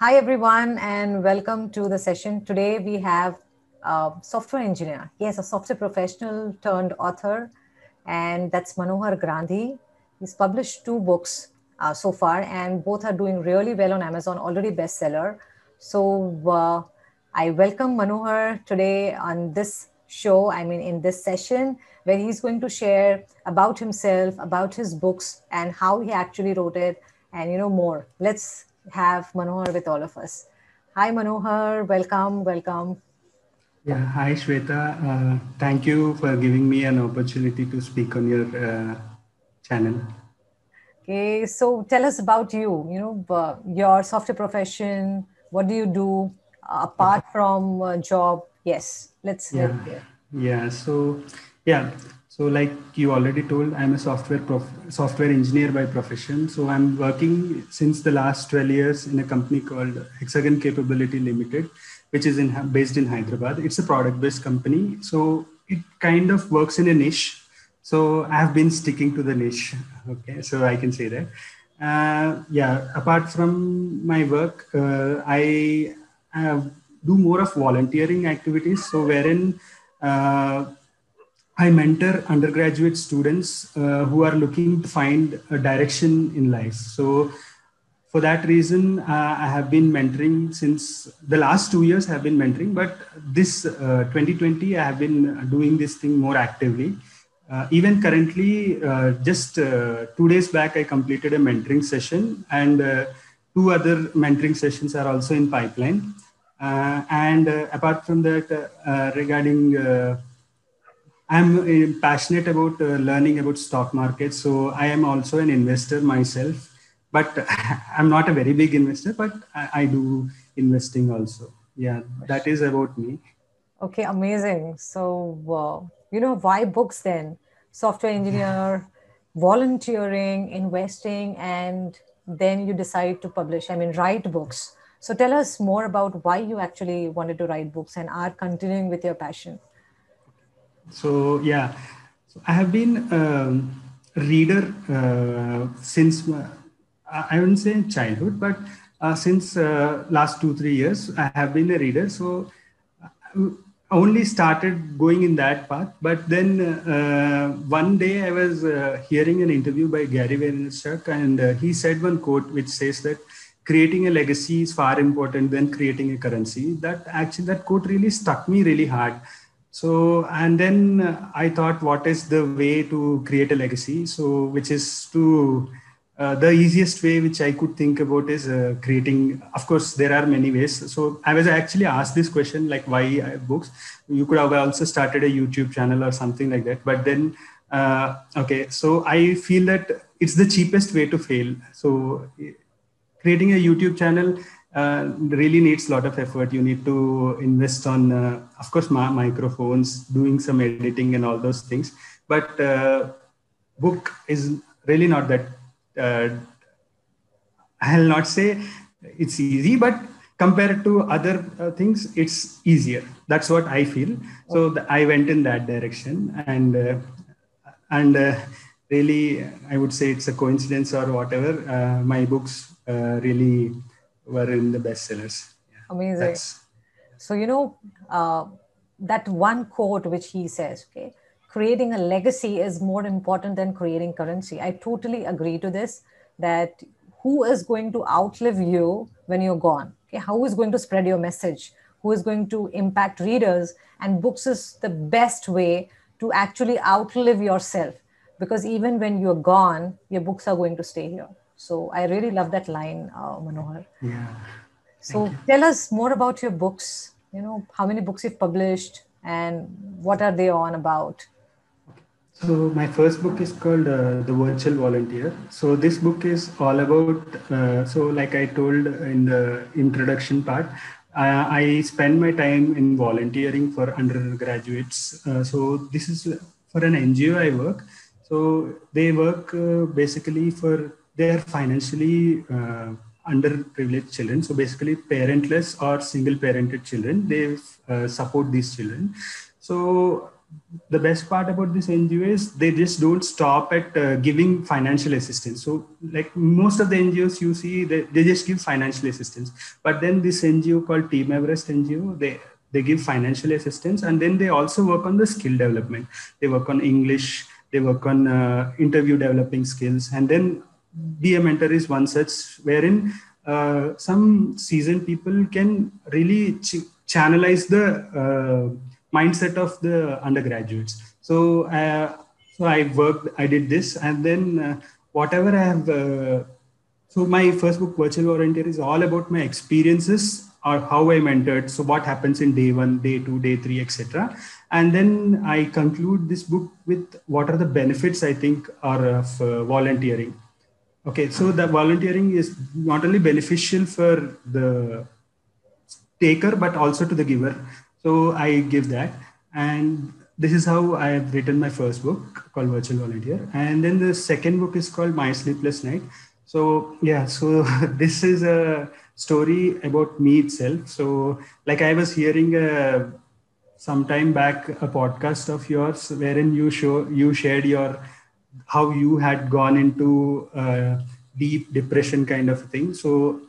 Hi, everyone, and welcome to the session. Today, we have a software engineer. Yes, a software professional turned author, and that's Manohar Gandhi. He's published two books so far, and both are doing really well on Amazon, already bestseller. So, I welcome Manohar today on this show, in this session, where he's going to share about himself, about his books, and how he actually wrote it, and more. Let's have Manohar with all of us. Hi, Manohar. Welcome, welcome. Yeah, hi Shweta. Thank you for giving me an opportunity to speak on your channel. Okay, so tell us about you. Your software profession. What do you do Okay. apart from job? Yes, let's Yeah, hear. yeah. Yeah, so like you already told, I'm a software engineer by profession. So I'm working since the last 12 years in a company called Hexagon Capability Limited, which is based in Hyderabad. It's a product-based company, so it kind of works in a niche. So I've been sticking to the niche. Okay, so I can say that. Yeah, apart from my work, I do more of volunteering activities. So wherein uh, I mentor undergraduate students who are looking to find a direction in life. So for that reason, I have been mentoring since the last 2 years. I have been mentoring, but this 2020, I have been doing this thing more actively. Even currently, just 2 days back, I completed a mentoring session, and two other mentoring sessions are also in pipeline. And apart from that, regarding I'm passionate about learning about stock market. So I am also an investor myself, but I'm not a very big investor, but I do investing also. Yeah, that is about me. Okay, amazing. So, why books then? Software engineer, volunteering, investing, and then you decide to publish, write books. So, tell us more about why you actually wanted to write books and are continuing with your passion. So yeah, so I have been a reader since I wouldn't say childhood, but since last 2 3 years, I have been a reader. So I only started going in that path. But then one day I was hearing an interview by Gary Vaynerchuk, and he said one quote which says that creating a legacy is far important than creating a currency. That quote really stuck me really hard. So, and then I thought, what is the way to create a legacy? So, which is to the easiest way which I could think about is creating. Of course, there are many ways. So, I was actually asked this question, like, why books? You could have also started a YouTube channel or something like that. But then, okay, so I feel that it's the cheapest way to fail. So, creating a YouTube channel really needs a lot of effort. You need to invest on, of course, microphones, doing some editing and all those things. But book is really not that. Uh, I'll not say it's easy, but compared to other things, it's easier. That's what I feel. So I went in that direction, and really, I would say it's a coincidence or whatever. My books really were in the bestsellers. Yeah, Amazing. that's So, that one quote which he says, okay, creating a legacy is more important than creating currency. I totally agree to this, that who is going to outlive you when you're gone? Okay, who is going to spread your message? Who is going to impact readers? And books is the best way to actually outlive yourself, because even when you're gone, your books are going to stay here. So I really love that line, Manohar. yeah. Thank So you. tell us more about your books. How many books you've published and what are they on about? So my first book is called The Virtual Volunteer. So this book is all about. So like I told in the introduction part, I spend my time in volunteering for undergraduates. So this is for an NGO I work. So they work basically for they are financially underprivileged children. So basically parentless or single parented children. They support these children. So the best part about this NGO is they just don't stop at giving financial assistance. So like most of the NGOs you see, they just give financial assistance. But then this NGO called Team Everest NGO, they give financial assistance, and then they also work on the skill development. They work on English, they work on interview developing skills. And then Be a Mentor is one such wherein some seasoned people can really channelize the mindset of the undergraduates. So I did this, and then whatever I have. So my first book, Virtual Volunteer, is all about my experiences or how I mentored. So what happens in day 1, day 2, day 3, etc. And then I conclude this book with what are the benefits I think are of volunteering. Okay, so the volunteering is not only beneficial for the taker, but also to the giver. So I give that. And this is how I have written my first book called Virtual Volunteer. And then the second book is called My Sleepless Night. So yeah, so this is a story about me itself. So like I was hearing some time back a podcast of yours wherein you shared your how you had gone into deep depression kind of thing. So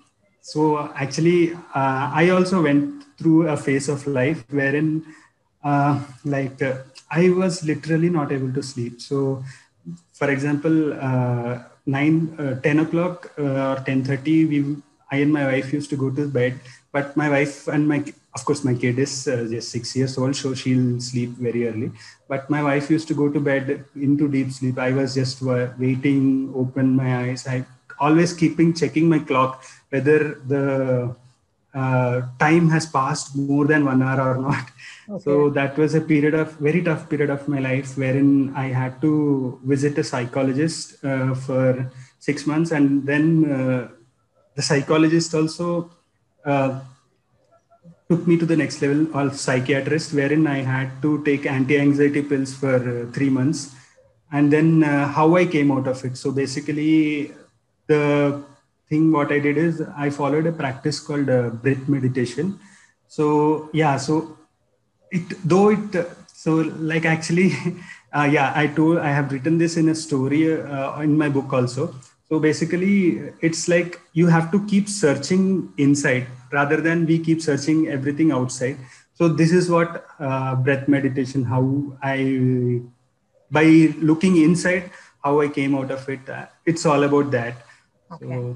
actually, I also went through a phase of life wherein, I was literally not able to sleep. So, for example, 10 o'clock or 10:30, I and my wife used to go to bed. But my wife and of course, my kid is just 6 years old, so she'll sleep very early. But my wife used to go to bed into deep sleep. I was just waiting, open my eyes. I always checking my clock whether the time has passed more than 1 hour or not. Okay. So that was a very tough period of my life wherein I had to visit a psychologist for 6 months. And then the psychologist also took me to the next level of psychiatrist, wherein I had to take anti-anxiety pills for 3 months. And then how I came out of it. So basically, the thing what I did is I followed a practice called breath meditation. So yeah, so like actually, I have written this in a story in my book also. So basically, it's like you have to keep searching inside rather than we keep searching everything outside. So this is what breath meditation, by looking inside, how I came out of it. It's all about that. Okay.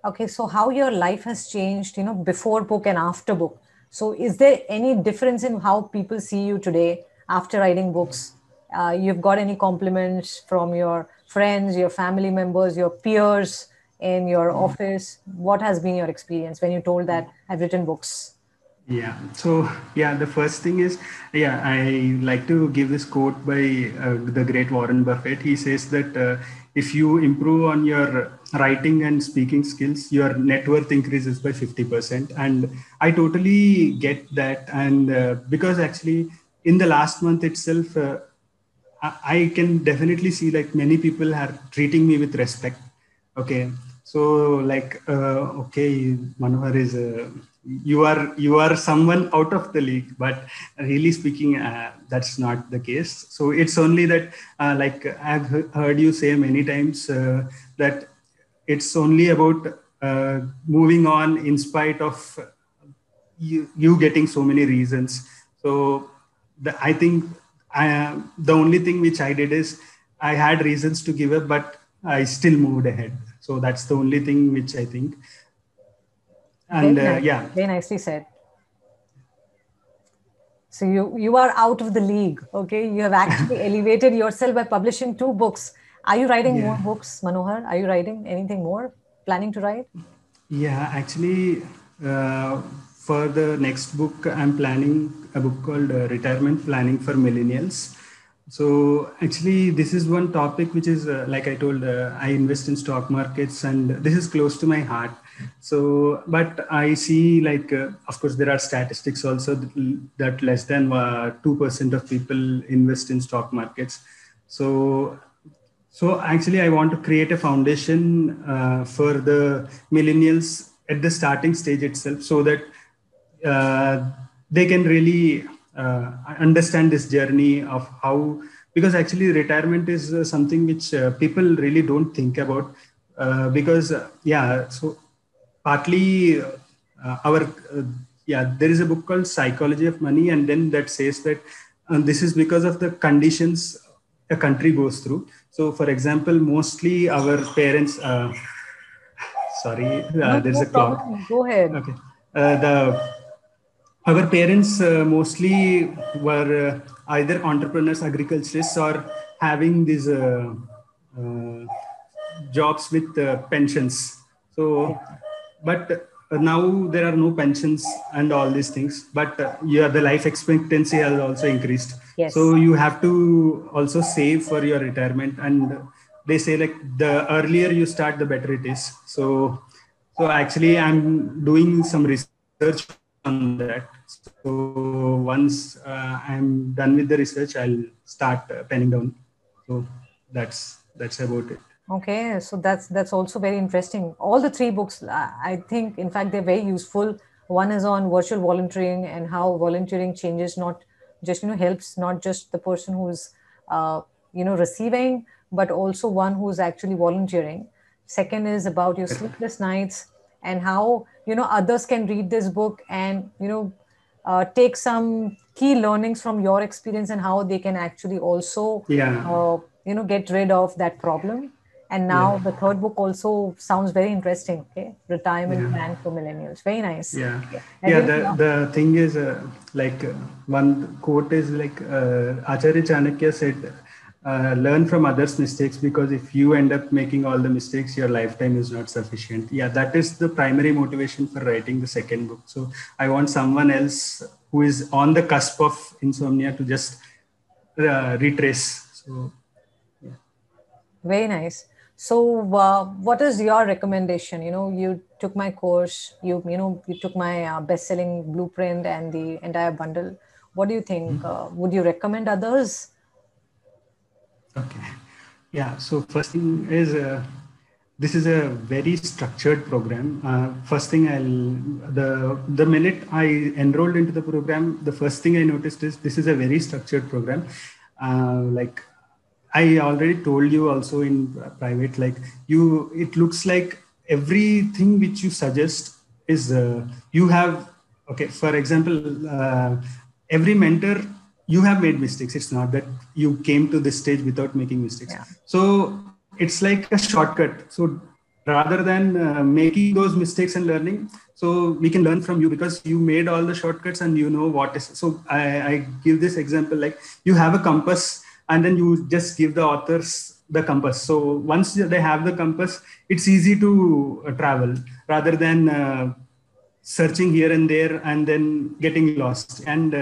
Okay, so how your life has changed, before book and after book. So is there any difference in how people see you today after writing books? You've got any compliments from your friends, your family members, your peers in your office? What has been your experience when you told that I've written books? Yeah. So, the first thing is, I like to give this quote by the great Warren Buffett. He says that if you improve on your writing and speaking skills, your net worth increases by 50%. And I totally get that. And because actually in the last month itself, I can definitely see like many people are treating me with respect. Okay. So like, okay, Manohar is, you are someone out of the league, but really speaking, that's not the case. So it's only that, like I've heard you say many times that it's only about moving on in spite of you getting so many reasons. So I think the only thing which I did is I had reasons to give up, but I still moved ahead. So that's the only thing which I think. And very nicely said. So you are out of the league. Okay, you have actually elevated yourself by publishing 2 books. Are you writing more books, Manohar? Are you writing anything more? Planning to write? Yeah, actually, for the next book, I'm planning a book called Retirement Planning for Millennials. So actually, this is one topic which is, like I told, I invest in stock markets, and this is close to my heart. So, but I see like, of course, there are statistics also that less than 2% of people invest in stock markets. So actually, I want to create a foundation for the millennials at the starting stage itself, so that they can really understand this journey of how, because actually retirement is something which people really don't think about, because so partly our there is a book called Psychology of Money, and then that says that this is because of the conditions a country goes through. So for example, mostly our parents sorry, No, there's no a clock. problem. Go ahead. Okay. The Our parents mostly were either entrepreneurs, agriculturists, or having these uh, jobs with pensions. So, but now there are no pensions and all these things. But the life expectancy has also increased. So Yes. you have to also save for your retirement. And they say like the earlier you start, the better it is. So actually, I'm doing some research on that. So once I'm done with the research, I'll start penning down. So that's about it. Okay, so that's also very interesting. All the three books, I think, in fact, they're very useful. One is on virtual volunteering and how volunteering changes, not just helps not just the person who's receiving, but also one who's actually volunteering. Second is about your sleepless nights and how others can read this book and take some key learnings from your experience and how they can actually also Yeah, get rid of that problem. And yeah, now the third book also sounds very interesting. Okay, retirement yeah. plan for millennials. Very nice. Yeah, I yeah. really The thing is, one quote is like Acharya Chanakya said, "Learn from others' mistakes, because if you end up making all the mistakes, your lifetime is not sufficient." Yeah, that is the primary motivation for writing the second book. So I want someone else who is on the cusp of insomnia to just retrace. So very nice. So, what is your recommendation? You took my course. You took my best-selling blueprint and the entire bundle. What do you think? Would you recommend others? okay. Yeah. So first thing is this is a very structured program. First thing the minute I enrolled into the program, the first thing I noticed is this is a very structured program. Like I already told you also in private, like it looks like everything which you suggest is you have. Okay, for example, every mentor, you have made mistakes. It's not that you came to this stage without making mistakes. Yeah. So it's like a shortcut. So rather than making those mistakes and learning, so we can learn from you because you made all the shortcuts and you know what is. So I give this example, like you have a compass and then you just give the authors the compass. So once they have the compass, it's easy to travel rather than searching here and there and then getting lost. And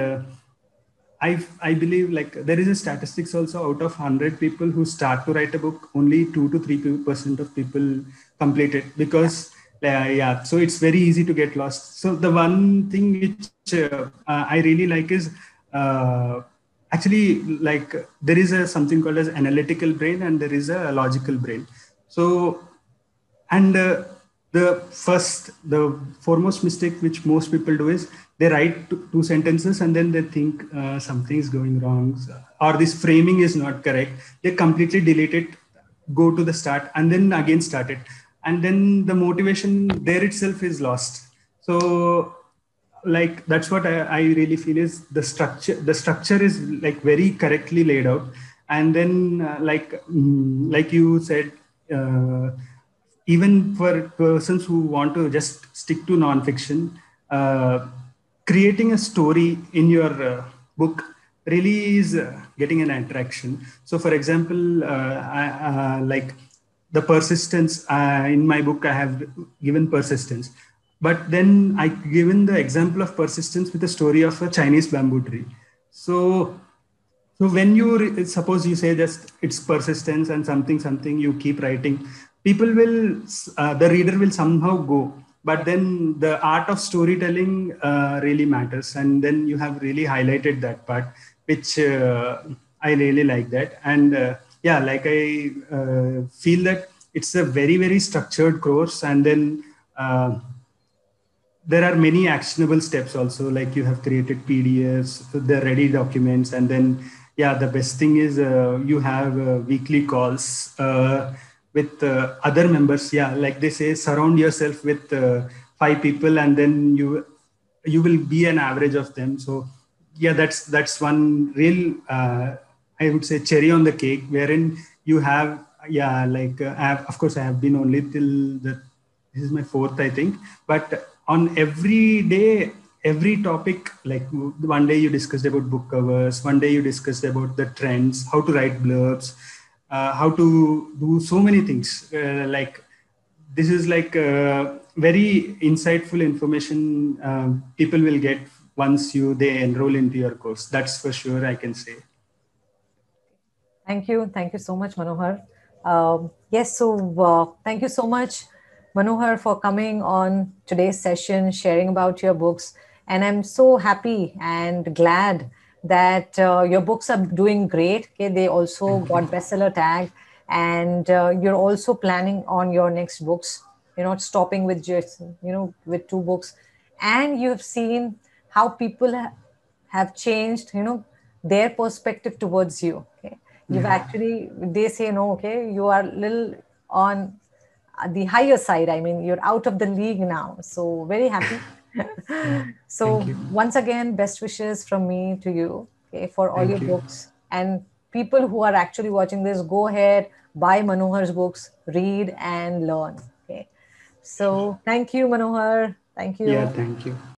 I believe like there is a statistics also, out of 100 people who start to write a book, only 2 to 3% of people complete it because so it's very easy to get lost. So the one thing which I really like is actually like there is a something called as analytical brain and there is a logical brain. So and the foremost mistake which most people do is they write two sentences and then they think something is going wrong or this framing is not correct. They completely delete it, go to the start, and then again start it. And then the motivation there itself is lost. So like that's what I really feel is the structure is like very correctly laid out. And then like you said, even for persons who want to just stick to nonfiction, creating a story in your book really is getting an attraction. So, for example, like the persistence in my book, I have given persistence, but then I given the example of persistence with a story of a Chinese bamboo tree. So when you suppose you say just it's persistence and something you keep writing, people will the reader will somehow go. But then the art of storytelling really matters, and then you have really highlighted that part, which I really like that. And like I feel that it's a very structured course, and then. there are many actionable steps also, like you have created PDFs, the ready documents, and then yeah, the best thing is you have weekly calls with other members. Yeah, like they say, surround yourself with 5 people, and then you will be an average of them. So yeah, that's one real I would say cherry on the cake, wherein you have yeah, like of course I have been only till the this is my fourth, I think. But on every day, every topic, like one day you discussed about book covers, one day you discussed about the trends, how to write blurbs, how to do so many things. Like this is like very insightful information people will get once they enroll into your course. That's for sure, I can say. Thank you. Thank you so much, Manohar. Yes, so thank you so much, Manohar, for coming on today's session, sharing about your books. And I'm so happy and glad that your books are doing great. Okay, they also Thank you. got bestseller tag, and you're also planning on your next books. You're not stopping with just with 2 books, and you've seen how people have changed their perspective towards you. Okay, you've Yeah. actually, they say no, okay, you are little on the higher side. I mean, you're out of the league now, so very happy. Thank So you. once again, best wishes from me to you, okay, for all your Thank you. books. And people who are actually watching this, go ahead, buy Manohar's books, read and learn. Okay, so thank you, Manohar. Thank Yeah, you. thank you.